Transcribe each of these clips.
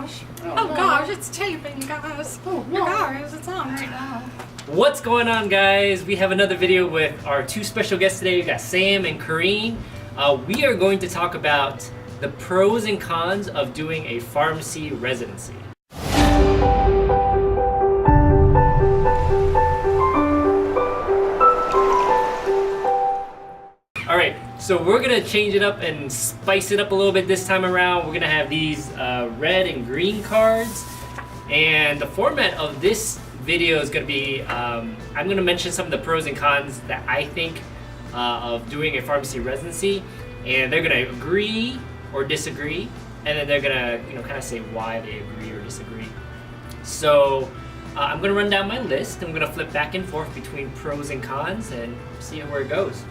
gosh. Oh gosh, it's taping, guys. Oh no. Guys, it's on right now. What's going on, guys? We have another video with our two special guests today. We got Sam and Kareen. We are going to talk about the pros and cons of doing a pharmacy residency. Alright, so we're going to change it up and spice it up a little bit this time around. We're going to have these red and green cards. And the format of this video is going to be, I'm going to mention some of the pros and cons that I think of doing a pharmacy residency. And they're going to agree or disagree. And then they're going to kind of say why they agree or disagree. So I'm going to run down my list. I'm going to flip back and forth between pros and cons and see where it goes.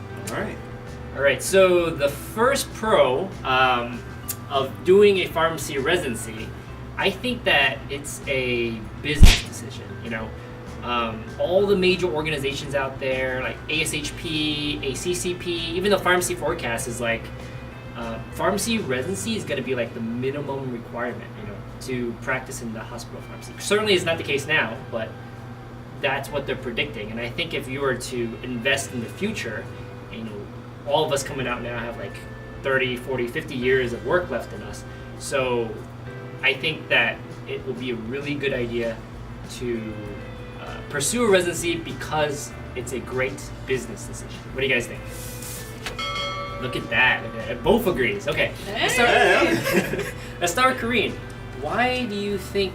All right, so the first pro of doing a pharmacy residency, I think that it's a business decision. All the major organizations out there, like ASHP, ACCP, even the Pharmacy Forecast is like, pharmacy residency is going to be like the minimum requirement, to practice in the hospital pharmacy. Certainly it's not the case now, but that's what they're predicting. And I think if you were to invest in the future, all of us coming out now have like 30, 40, 50 years of work left in us. So I think that it will be a really good idea to pursue a residency because it's a great business decision. What do you guys think? Look at that. Both agrees. Okay. Let's start with Kareen. Why do you think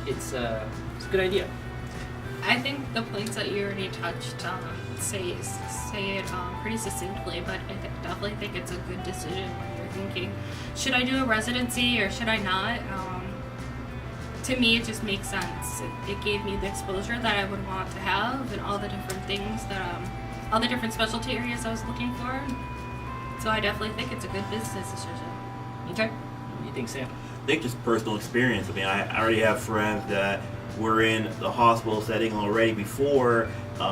it's a good idea? I think the points that you already touched say it pretty succinctly, but I definitely think it's a good decision when you're thinking, should I do a residency or should I not? To me, it just makes sense. It gave me the exposure that I would want to have and all the different things that, all the different specialty areas I was looking for. So I definitely think it's a good business decision. Okay. What do you think, Sam? I think just personal experience. I mean, I already have friends that were in the hospital setting already before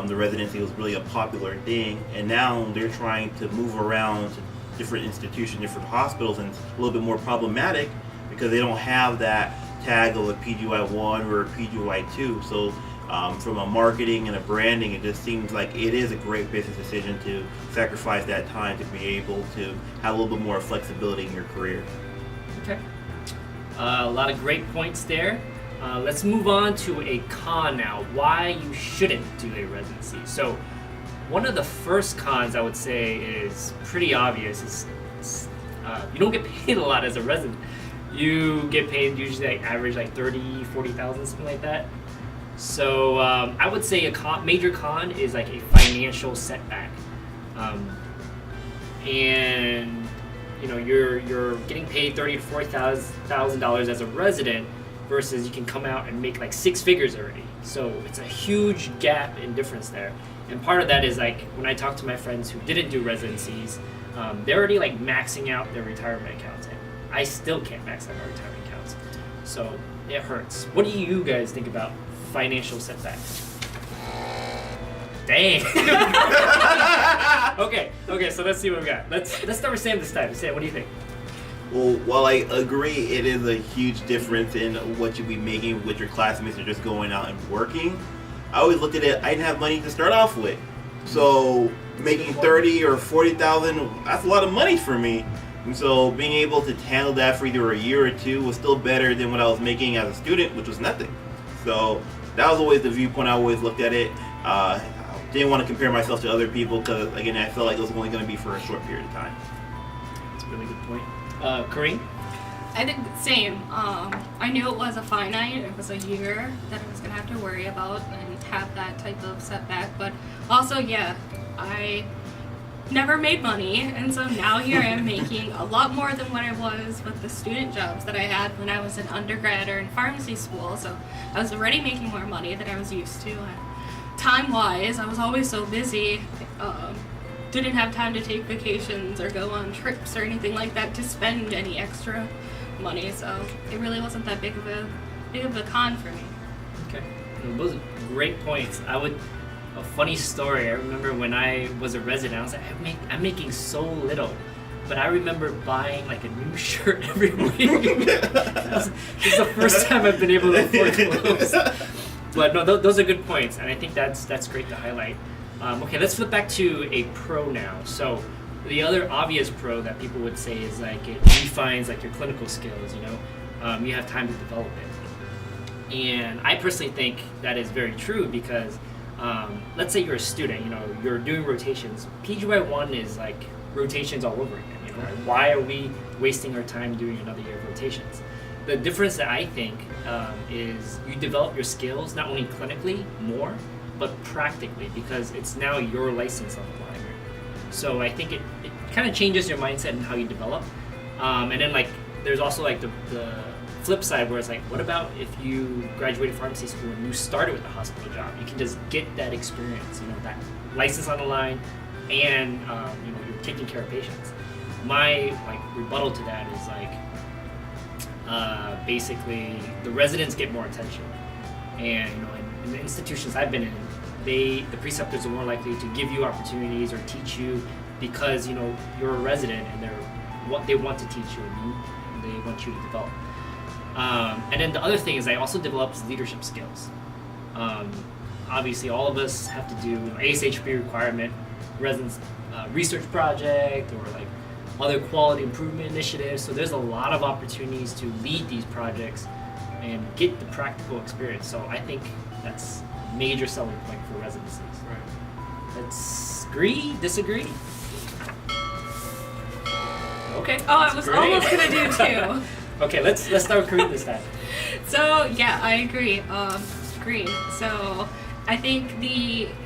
the residency was really a popular thing, and now they're trying to move around to different institutions, different hospitals, and it's a little bit more problematic because they don't have that tag of a PGY1 or a PGY2. So from a marketing and a branding, it just seems like it is a great business decision to sacrifice that time to be able to have a little bit more flexibility in your career. Okay. A lot of great points there. Let's move on to a con now. Why you shouldn't do a residency. So one of the first cons I would say is pretty obvious. Is you don't get paid a lot as a resident. You get paid usually average like 30, 40,000, something like that. So I would say a major con is like a financial setback. And you're getting paid $30,000 to $40,000 as a resident, versus you can come out and make like 6 figures already. So it's a huge gap in difference there. And part of that is like when I talk to my friends who didn't do residencies, they're already like maxing out their retirement accounts. And I still can't max out my retirement accounts. So it hurts. What do you guys think about financial setbacks? Dang. Okay, so let's see what we got. Let's start with Sam this time. Sam, what do you think? Well, while I agree it is a huge difference in what you'll be making with your classmates or just going out and working, I always looked at it, I didn't have money to start off with. So making 30 or 40,000, that's a lot of money for me. And so being able to handle that for either a year or two was still better than what I was making as a student, which was nothing. So that was always the viewpoint I always looked at it. Didn't want to compare myself to other people because, again, I felt like it was only going to be for a short period of time. That's a really good point. Kareen? I think same. I knew it was a finite. It was a year that I was going to have to worry about and have that type of setback. But also, yeah, I never made money. And so now here I am making a lot more than what I was with the student jobs that I had when I was in undergrad or in pharmacy school. So I was already making more money than I was used to. And time-wise, I was always so busy. Didn't have time to take vacations or go on trips or anything like that to spend any extra money, so it really wasn't that big of a con for me. Okay, those are great points. A funny story. I remember when I was a resident, I was like, I'm making so little but I remember buying like a new shirt every week. This is the first time I've been able to afford clothes. But no, those are good points, and I think that's great to highlight. Okay, let's flip back to a pro now. So the other obvious pro that people would say is like it refines like your clinical skills. You know, you have time to develop it, and I personally think that is very true because let's say you're a student. You know, you're doing rotations. PGY1 is like rotations all over again. You know, why are we wasting our time doing another year of rotations? The difference that I think is you develop your skills not only clinically more, but practically because it's now your license on the line. So I think it kind of changes your mindset and how you develop. And then like there's also like the flip side where it's like, what about if you graduated pharmacy school and you started with a hospital job? You can just get that experience, you know, that license on the line, and you know, you're taking care of patients. My like rebuttal to that is like basically the residents get more attention, and you know, in the institutions I've been in, the preceptors are more likely to give you opportunities or teach you because you know you're a resident and they want to teach you and they want you to develop. And then the other thing is I also develops leadership skills. Obviously all of us have to do ASHP requirement, residence research project, or like other quality improvement initiatives. So there's a lot of opportunities to lead these projects and get the practical experience. So I think that's a major selling point for residencies. Right. Let's agree, disagree? Okay. Oh, I was great. almost gonna do two. Okay, let's start with Korean this time. So yeah, I agree. Green. So I think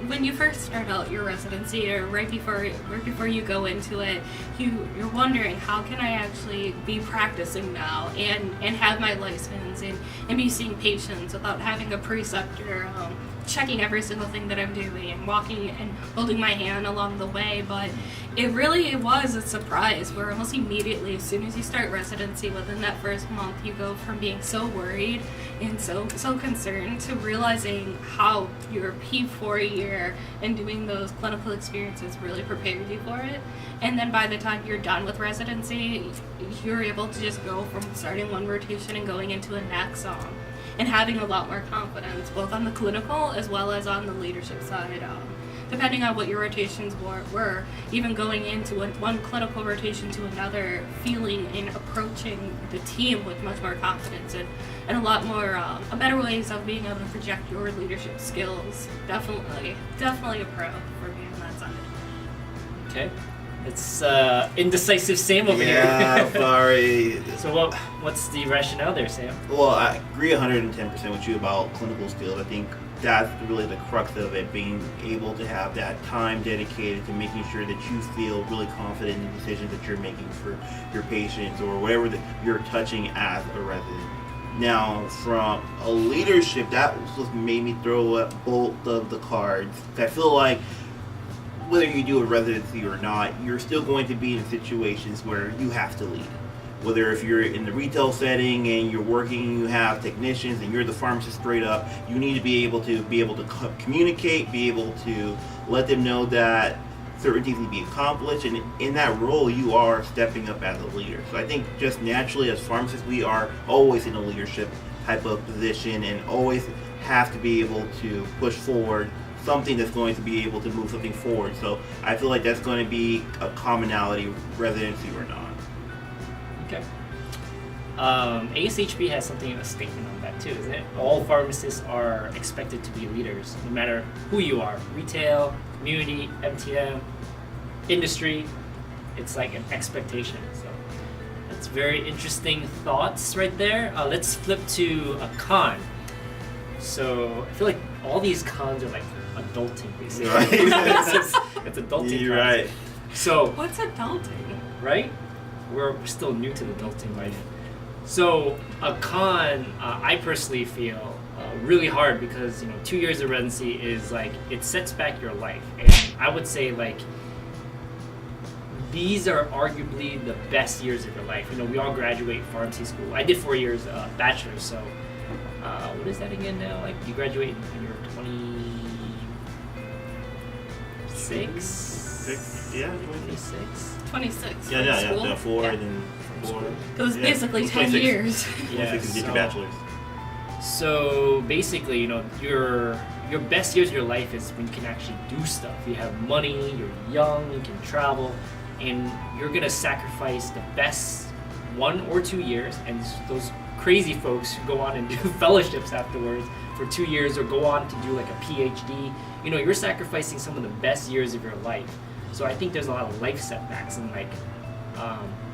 when you first start out your residency, or right before you go into it, you're wondering, how can I actually be practicing now and have my license and be seeing patients without having a preceptor checking every single thing that I'm doing and walking and holding my hand along the way. But it was a surprise where almost immediately, as soon as you start residency, within that first month, you go from being so worried and so concerned to realizing how your P4 year and doing those clinical experiences really prepared you for it. And then by the time you're done with residency, you're able to just go from starting one rotation and going into a next and having a lot more confidence, both on the clinical as well as on the leadership side. Depending on what your rotations were, even going into one clinical rotation to another, feeling and approaching the team with much more confidence and a lot more, a better ways of being able to project your leadership skills. Definitely a pro for me on that side. Okay. It's indecisive Sam over Yeah, here. sorry. So what's the rationale there, Sam? Well, I agree 110% with you about clinical skills. I think that's really the crux of it, being able to have that time dedicated to making sure that you feel really confident in the decisions that you're making for your patients or whatever that you're touching as a resident. Now, from a leadership, that just made me throw up both of the cards. I feel like whether you do a residency or not, you're still going to be in situations where you have to lead. Whether if you're in the retail setting and you're working, you have technicians and you're the pharmacist straight up, you need to be able to communicate, be able to let them know that certain things need to be accomplished, and in that role you are stepping up as a leader. So I think just naturally as pharmacists we are always in a leadership type of position and always have to be able to push forward something that's going to be able to move something forward. So I feel like that's going to be a commonality, residency or not. Okay. ASHP has something in a statement on that too, isn't it? All pharmacists are expected to be leaders, no matter who you are. Retail, community, MTM, industry. It's like an expectation. So that's very interesting thoughts right there. Let's flip to a con. So I feel like all these cons are like adulting, basically. Right. it's adulting. You're cons. right. So What's adulting? right? We're still new to the adulting life. So a con, I personally feel really hard because 2 years of residency is like it sets back your life, and I would say like these are arguably the best years of your life. We all graduate pharmacy school. I did 4 years bachelor's, so what is that again now? Like you graduate when you're 26. Yeah, 26. 26. yeah. School? Yeah, 4 Yeah. and then 4. Because it's Yeah. basically 10 26. years. Yeah, 26 is get so- your bachelor's. So basically, you know, your best years of your life is when you can actually do stuff. You have money, you're young, you can travel, and you're gonna sacrifice the best 1 or 2 years. And those crazy folks who go on and do fellowships afterwards for 2 years, or go on to do like a PhD. You know, you're sacrificing some of the best years of your life. So I think there's a lot of life setbacks in like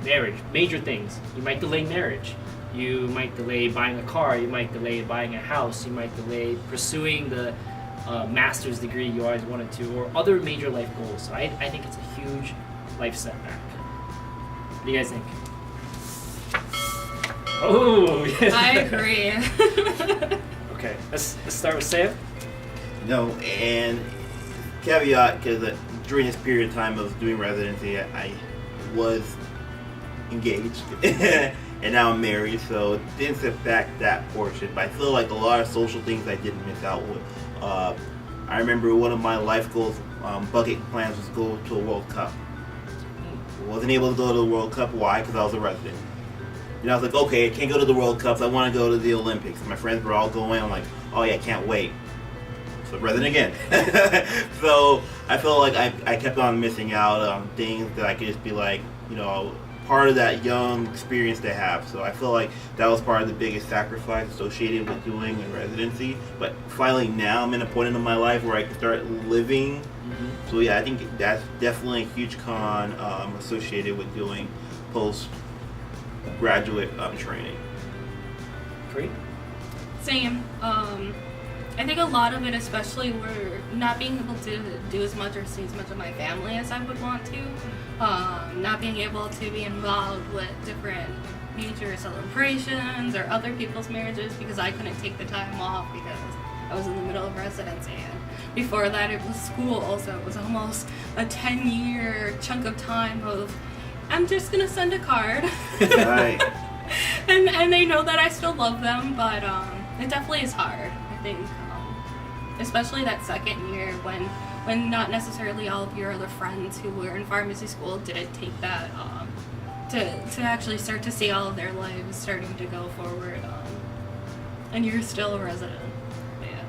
marriage, major things. You might delay marriage. You might delay buying a car. You might delay buying a house. You might delay pursuing the master's degree you always wanted to, or other major life goals. So I think it's a huge life setback. What do you guys think? Oh, yes. I agree. Okay, let's start with Sam. No, and caveat, because during this period of time of doing residency, I was engaged, and now I'm married, so it didn't set back that portion. But I feel like a lot of social things I didn't miss out with. I remember one of my life goals, bucket plans, was to go to a World Cup. Wasn't able to go to the World Cup. Why? Because I was a resident. And I was like, okay, I can't go to the World Cups. I want to go to the Olympics. My friends were all going. I'm like, oh yeah, I can't wait. So resident again. So I feel like I kept on missing out on things that I could just be like, you know, part of that young experience to have. So I feel like that was part of the biggest sacrifice associated with doing a residency. But finally now I'm in a point in my life where I can start living. So yeah, I think that's definitely a huge con associated with doing postgraduate training. Great. Same. I think a lot of it, especially were not being able to do as much or see as much of my family as I would want to. Not being able to be involved with different major celebrations or other people's marriages because I couldn't take the time off because I was in the middle of residency. And before that, it was school, so it was almost a 10-year chunk of time of, I'm just gonna send a card. Right. and they know that I still love them, but it definitely is hard. I think, especially that second year when not necessarily all of your other friends who were in pharmacy school didn't take that to actually start to see all of their lives starting to go forward, and you're still a resident. But yeah.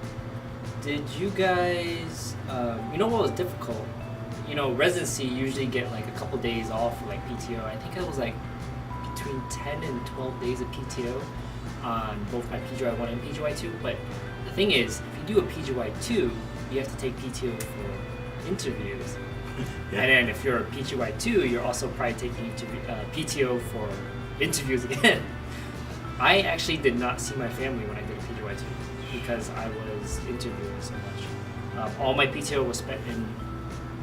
Did you guys, you know what was difficult? You know, residency usually get like a couple days off for like PTO. I think it was like between 10 and 12 days of PTO on both my PGY 1 and PGY 2. But the thing is, if you do a PGY 2, you have to take PTO for interviews. Yeah. And then if you're a PGY 2, you're also probably taking PTO for interviews again. I actually did not see my family when I did a PGY 2 because I was interviewing so much. All my PTO was spent in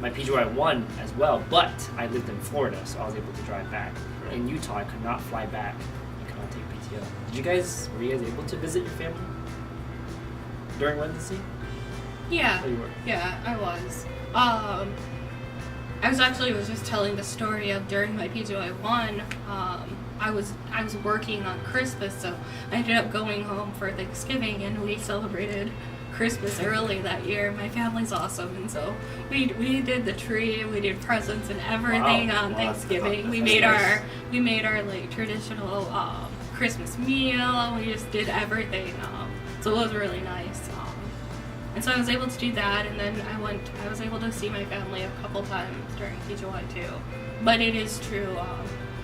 my PGY 1 as well, but I lived in Florida, so I was able to drive back. Right. In Utah, I could not fly back. I could not take PTO. Were you guys able to visit your family during residency? Yeah. Oh, you were. Yeah, I was. I was just telling the story of during my PGY 1, I was working on Christmas, so I ended up going home for Thanksgiving, and we celebrated Christmas early that year. My family's awesome, and so we did the tree, we did presents and everything on Thanksgiving. We made our like traditional Christmas meal. We just did everything. So it was really nice. And so I was able to do that, and then I was able to see my family a couple times during PGY 2. But it is true,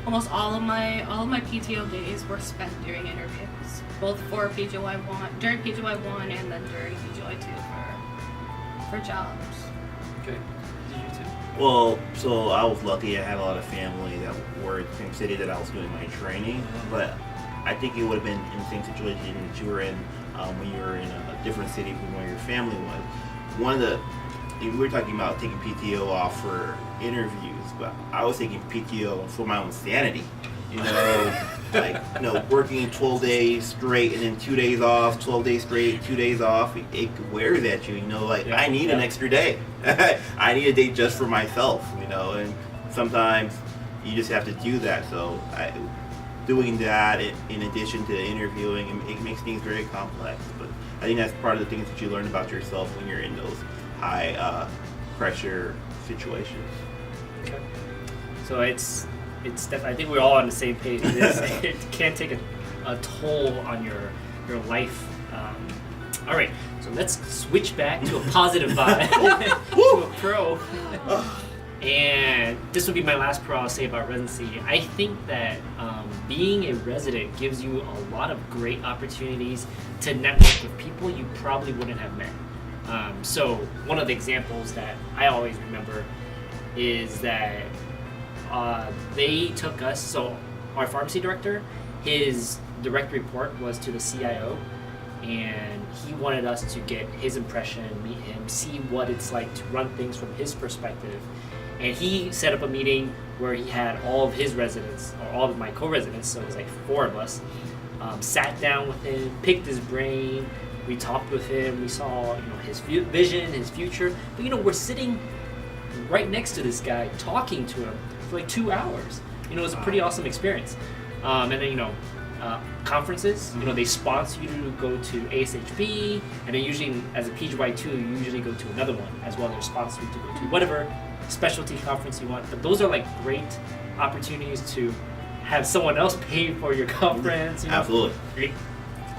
almost all of my PTO days were spent during interviews, both for PGY 1, during PGY 1 and then during PGY 2 for jobs. Okay. Did you too? Well, so I was lucky. I had a lot of family that were in the same city that I was doing my training, but I think it would have been in the same situation that you were in when you were in a different city from where your family was. We were talking about taking PTO off for interviews, but I was taking PTO for my own sanity. You know, working 12 days straight and then 2 days off, 12 days straight, 2 days off, it wears at you, Yeah. I need an extra day. I need a day just for myself, and sometimes you just have to do that. So doing that in addition to interviewing, it makes things very complex. But I think that's part of the things that you learn about yourself when you're in those high pressure situations. Okay. So it's definitely. I think we're all on the same page. It can take a toll on your life. All right. So let's switch back to a positive vibe, to a pro. And this will be my last pro I'll say about residency. I think that being a resident gives you a lot of great opportunities to network with people you probably wouldn't have met. So one of the examples that I always remember is that they took us, so our pharmacy director, his direct report was to the CIO, and he wanted us to get his impression, meet him, see what it's like to run things from his perspective. And he set up a meeting where he had all of his residents, or all of my co-residents, so it was like 4 of us, sat down with him, picked his brain, we talked with him, we saw his vision, his future. But we're sitting right next to this guy, talking to him for like 2 hours. It was a pretty awesome experience. And then conferences, they sponsor you to go to ASHP, and then usually as a PGY2 you usually go to another one as well. They're sponsored to go to whatever specialty conference you want. But those are like great opportunities to have someone else pay for your conference. Absolutely.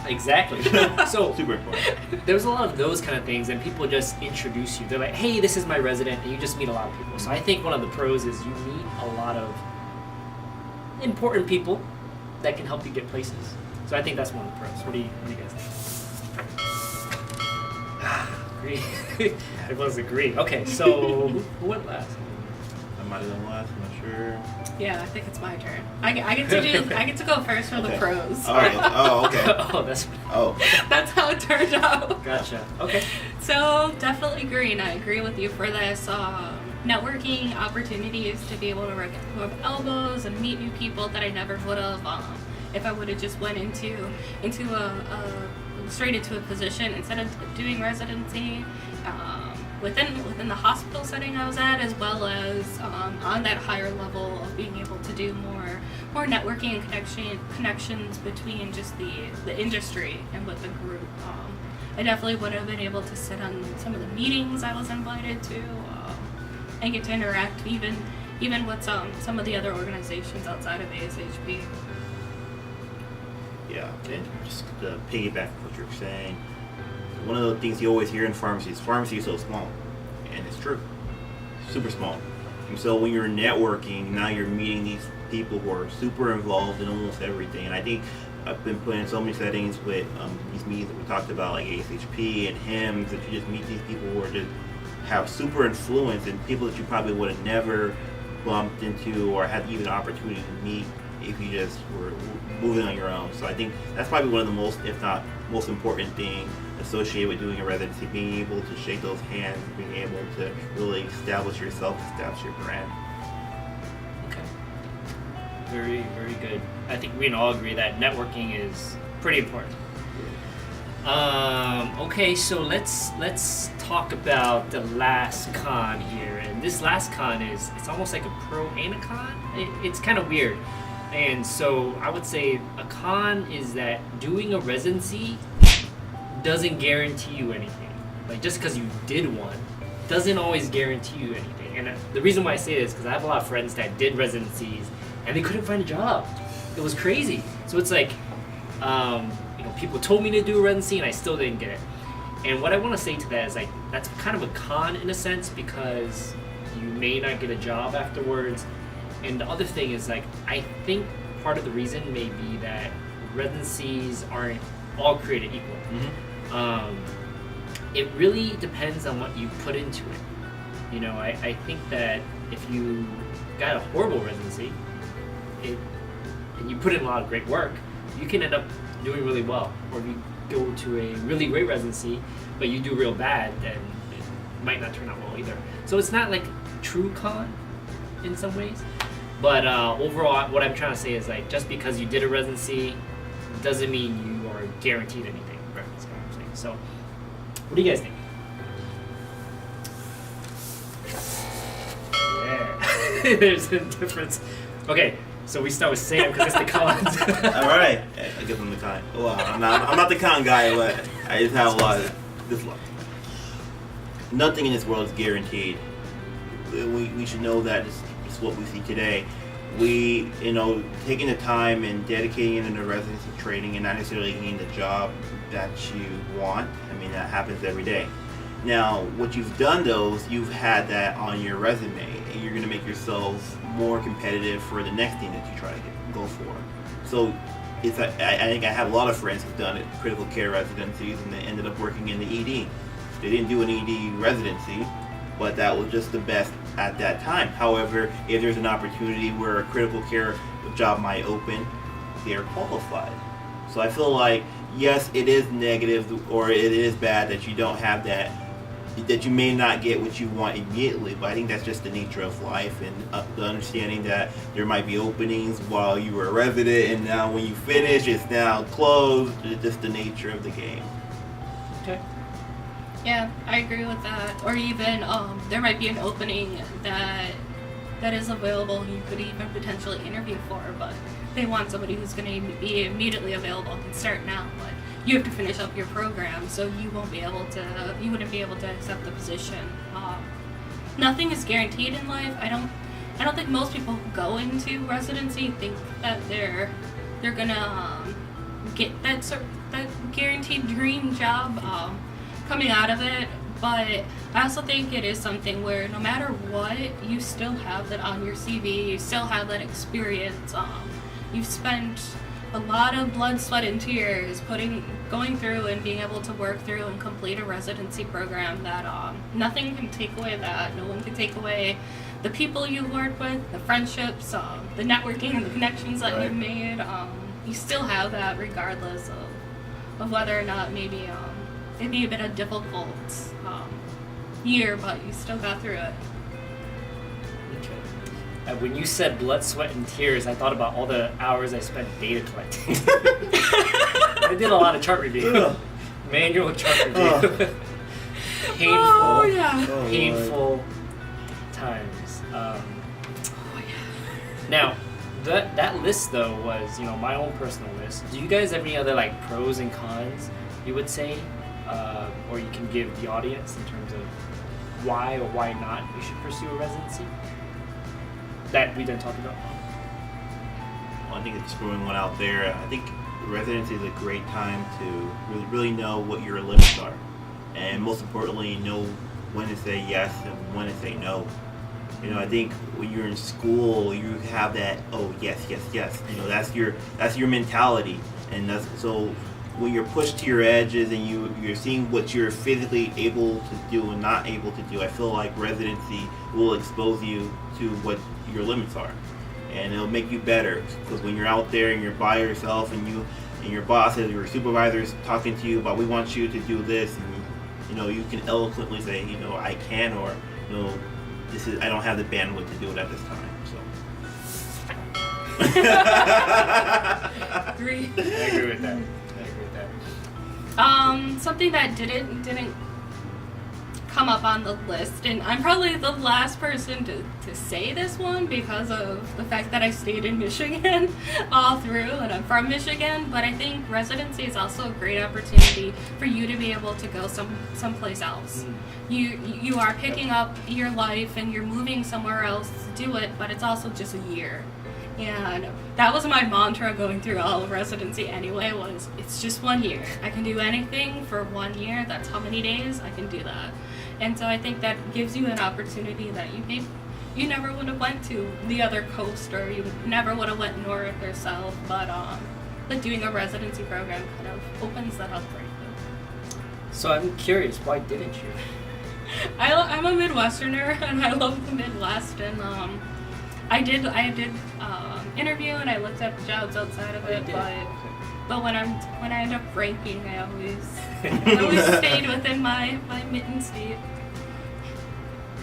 Exactly. So super important. There's a lot of those kind of things, and people just introduce you. They're like, hey, this is my resident, and you just meet a lot of people. So I think one of the pros is you meet a lot of important people that can help you get places. So I think that's one of the pros. What do you guys think? Agree. Everyone's agreeing. Okay, so who went last? I might have done last. I'm not sure. Yeah, I think it's my turn. I get to go first for the pros. All right. Oh, okay. That's how it turned out. Gotcha. Okay. So definitely agree, and I agree with you for this. Networking opportunities to be able to rub elbows and meet new people that I never would have if I would have just went straight into a position instead of doing residency within the hospital setting I was at, as well as on that higher level of being able to do more networking and connections between just the industry and with the group. I definitely would have been able to sit on some of the meetings I was invited to. And get to interact even with some of the other organizations outside of ASHP. Yeah, and just to piggyback what you're saying, one of the things you always hear in pharmacy is so small, and it's true, super small. And so when you're networking, now you're meeting these people who are super involved in almost everything. And I think I've been put in so many settings with these meetings that we talked about, like ASHP and HIMSS, that you just meet these people who are just have super influence, and people that you probably would have never bumped into or had even an opportunity to meet if you just were moving on your own. So I think that's probably one of the most, if not most important thing associated with doing a residency, being able to shake those hands, being able to really establish yourself, establish your brand. Okay. Very, very good. I think we can all agree that networking is pretty important. Okay, so let's talk about the last con here. And this last con it's almost like a pro and a con. It's kind of weird. And so I would say a con is that doing a residency doesn't guarantee you anything. Like, just because you did one doesn't always guarantee you anything. And the reason why I say this is because I have a lot of friends that did residencies and they couldn't find a job. It was crazy. So it's like, people told me to do a residency and I still didn't get it. And what I want to say to that is, like, that's kind of a con in a sense, because you may not get a job afterwards. And the other thing is, like, I think part of the reason may be that residencies aren't all created equal. Mm-hmm. It really depends on what you put into it. I think that if you got a horrible residency and you put in a lot of great work, you can end up doing really well. Or if you go to a really great residency but you do real bad, then it might not turn out well either. So it's not like true con in some ways, but overall what I'm trying to say is, like, just because you did a residency doesn't mean you are guaranteed anything. Right? That's what I'm saying. So what do you guys think? Yeah. There's a difference. Okay, so we start with Sam because it's the cons. All right, I guess I'm the con. Well, I'm not the con guy, but I just have a lot of this. Nothing in this world is guaranteed. we should know that it's what we see today. We, taking the time and dedicating it into residency training and not necessarily getting the job that you want. I mean, that happens every day. Now, what you've done though is you've had that on your resume, and you're going to make yourselves more competitive for the next thing that you try to go for. So, I think I have a lot of friends who've done it, critical care residencies, and they ended up working in the ED. They didn't do an ED residency, but that was just the best at that time. However, if there's an opportunity where a critical care job might open, they're qualified. So I feel like, yes, it is negative or it is bad that you don't have that you may not get what you want immediately, but I think that's just the nature of life, and the understanding that there might be openings while you were a resident, and now when you finish, it's now closed. It's just the nature of the game. Okay. Yeah, I agree with that. Or even there might be an opening that is available and you could even potentially interview for, but they want somebody who's going to be immediately available and start now. But you have to finish up your program, so you wouldn't be able to accept the position. Nothing is guaranteed in life. I don't think most people who go into residency think that they're gonna get that guaranteed dream job coming out of it. But I also think it is something where no matter what, you still have that on your CV. You still have that experience. You've spent a lot of blood, sweat, and tears going through and being able to work through and complete a residency program that nothing can take away that. No one can take away the people you work with, the friendships, the networking and the connections that you've made. You still have that regardless of whether or not maybe it'd be a bit of a difficult year, but you still got through it. When you said blood, sweat, and tears, I thought about all the hours I spent data collecting. I did a lot of chart review. Manual chart review. Painful times. Now, that list, though, was my own personal list. Do you guys have any other pros and cons, you would say? Or you can give the audience in terms of why or why not we should pursue a residency? That we didn't talk about. Well, I think it's throwing one out there. I think residency is a great time to really know what your limits are, and most importantly, know when to say yes and when to say no. I think when you're in school, you have that yes. That's your mentality, and so when you're pushed to your edges and you're seeing what you're physically able to do and not able to do, I feel like residency will expose you to what your limits are, and it'll make you better. Because when you're out there and you're by yourself and your bosses, your supervisors talking to you about, we want you to do this, and you can eloquently say, I can, or I don't have the bandwidth to do it at this time. So Agree. I agree with that. Something that didn't come up on the list, and I'm probably the last person to say this one because of the fact that I stayed in Michigan all through, and I'm from Michigan, but I think residency is also a great opportunity for you to be able to go someplace else. You are picking up your life and you're moving somewhere else to do it, but it's also just a year. And that was my mantra going through all of residency anyway, was it's just 1 year. I can do anything for 1 year. That's how many days I can do that. And so I think that gives you an opportunity that you never would have went to the other coast, or you never would have went north or south, but doing a residency program kind of opens that up for you. So I'm curious, why didn't you? I'm a Midwesterner, and I love the Midwest, and I did interview and I looked up jobs outside of it, but when I end up ranking, I always stayed within my mitten state.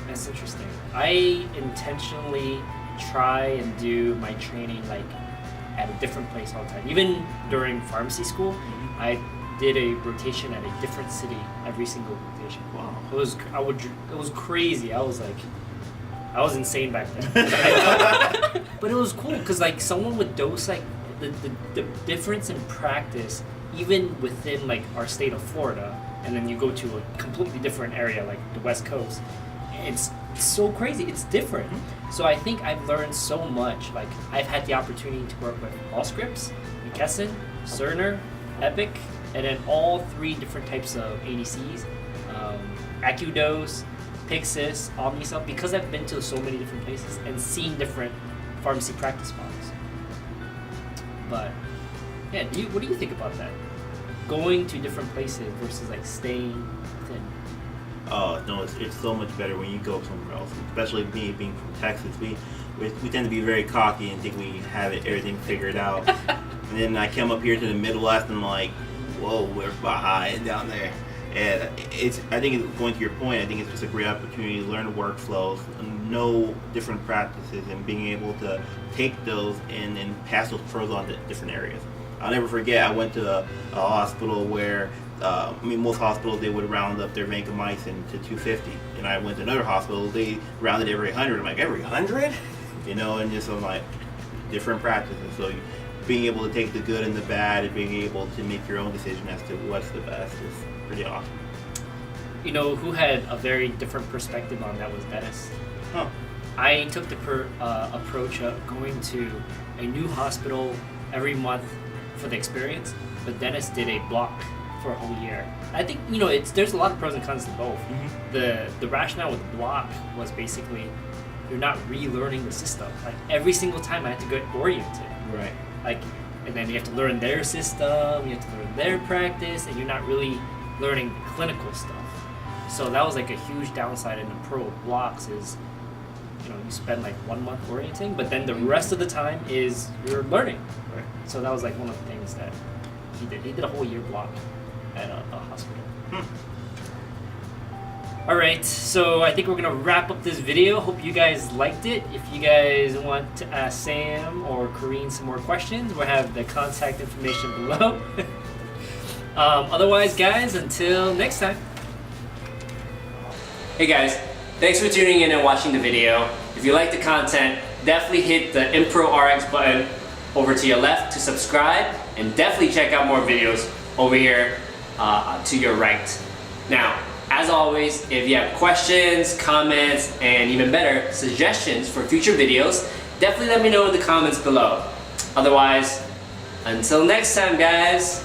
That's interesting. I intentionally try and do my training at a different place all the time. Even during pharmacy school, I did a rotation at a different city every single rotation. Wow. It was crazy. I was insane back then. But it was cool because someone would dose the difference in practice even within our state of Florida, and then you go to a completely different area like the West Coast, it's so crazy. It's different. So I think I've learned so much. Like I've had the opportunity to work with Allscripts, McKesson, Cerner, Epic, and then all 3 different types of ADCs, AcuDose, Pyxis, OmniCell, because I've been to so many different places and seen different pharmacy practice models. But yeah, what do you think about that? Going to different places versus like staying within. Oh no, it's so much better when you go somewhere else. Especially me being from Texas, we tend to be very cocky and think we have everything figured out. And then I come up here to the Midwest and I'm like, whoa, we're behind down there. And I think going to your point, I think it's just a great opportunity to learn the workflows, know different practices, and being able to take those and pass those pros on to different areas. I'll never forget, I went to a hospital where, most hospitals, they would round up their vancomycin to 250. And I went to another hospital, they rounded every 100. I'm like, every 100? And just I'm like, different practices. So being able to take the good and the bad and being able to make your own decision as to what's the best is pretty awesome. Who had a very different perspective on that was Dennis. Huh. I took the approach of going to a new hospital every month for the experience, but Dennis did a block for a whole year. I think there's a lot of pros and cons to both. Mm-hmm. The rationale with the block was basically you're not relearning the system. Like every single time I had to get oriented. Right. And then you have to learn their system, you have to learn their practice, and you're not really learning clinical stuff. So that was like a huge downside. In the pro blocks is, you spend like 1 month orienting, but then the rest of the time is you're learning. Right. So that was like one of the things that he did. He did a whole year block at a hospital. All right, so I think we're gonna wrap up this video. Hope you guys liked it. If you guys want to ask Sam or Corrine some more questions, we'll have the contact information below. Otherwise, guys, until next time. Hey guys, thanks for tuning in and watching the video. If you like the content, definitely hit the ImproRx button over to your left to subscribe, and definitely check out more videos over here to your right. Now, as always, if you have questions, comments, and even better, suggestions for future videos, definitely let me know in the comments below. Otherwise, until next time, guys.